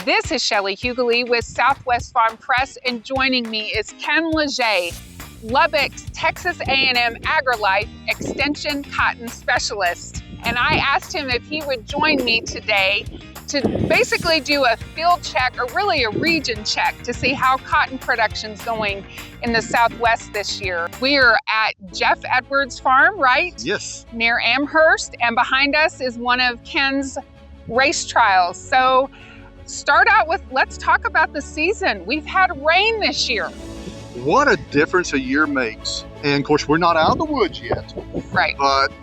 This is Shelley Hughley with Southwest Farm Press, and joining me is Ken Legé, Lubbock's Texas A&M AgriLife Extension Cotton Specialist. And I asked him if he would join me today to basically do a field check, or really a region check, to see how cotton production's going in the Southwest this year. We are at Jeff Edwards' farm, right? Yes. Near Amherst, and behind us is one of Ken's race trials. So start out with, let's talk about the season. We've had rain this year. What a difference a year makes. And of course, we're not out of the woods yet. Right. But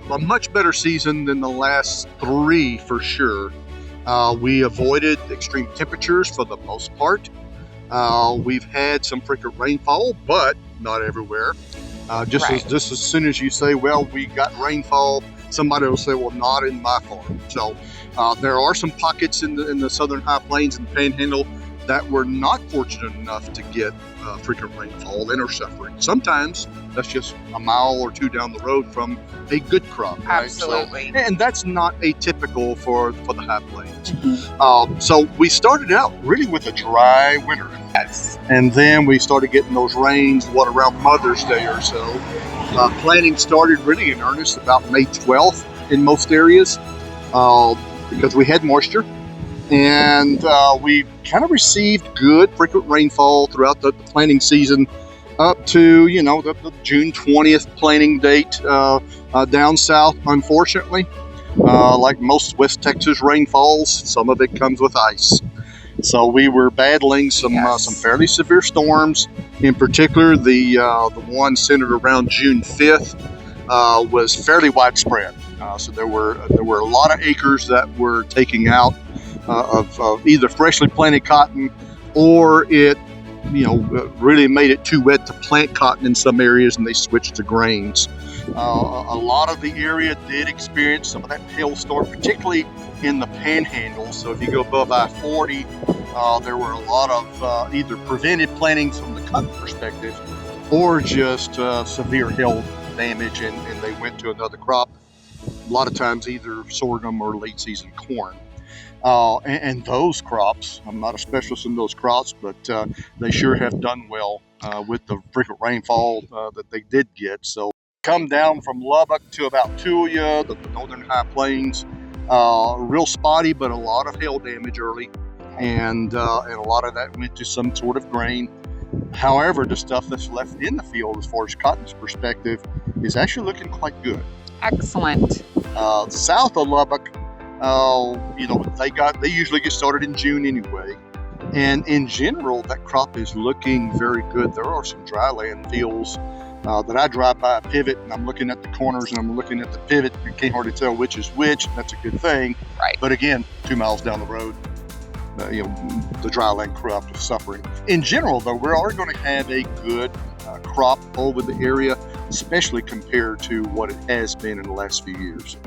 a much better season than the last three for sure. We avoided extreme temperatures for the most part. We've had some frequent rainfall, but not everywhere. Just as soon as you say, well, we got rainfall, somebody will say, well, not in my farm. So there are some pockets in the southern high plains and Panhandle that were not fortunate enough to get frequent rainfall and are suffering. Sometimes that's just a mile or two down the road from a good crop. Right? Absolutely. So, and that's not atypical for the high plains. Mm-hmm. So we started out really with a dry winter. Yes. And then we started getting those rains, around Mother's Day or so. Planting started really in earnest about May 12th in most areas because we had moisture. And we kind of received good frequent rainfall throughout the planting season up to, the June 20th planting date down south, unfortunately. Like most West Texas rainfalls, some of it comes with ice. So we were battling some fairly severe storms. In particular, the one centered around June 5th was fairly widespread. So there were a lot of acres that were taking out of either freshly planted cotton, or it really made it too wet to plant cotton in some areas, and they switched to grains. A lot of the area did experience some of that hailstorm, particularly in the Panhandle. So if you go above I-40, there were a lot of either prevented plantings from the cotton perspective, or just severe hail damage, and they went to another crop. A lot of times either sorghum or late season corn. And those crops, I'm not a specialist in those crops, but they sure have done well with the frequent rainfall that they did get. So come down from Lubbock to about Tulia, the northern high plains, real spotty, but a lot of hail damage early, and a lot of that went to some sort of grain. However, the stuff that's left in the field, as far as cotton's perspective, is actually looking quite good. Excellent. South of Lubbock, they usually get started in June anyway, and in general that crop is looking very good. There are some dryland fields that I drive by a pivot, and I'm looking at the corners and I'm looking at the pivot. You can't hardly tell which is which. That's a good thing. Right. But again, 2 miles down the road, the dryland crop is suffering. In general, though, we are going to have a good crop over the area, especially compared to what it has been in the last few years.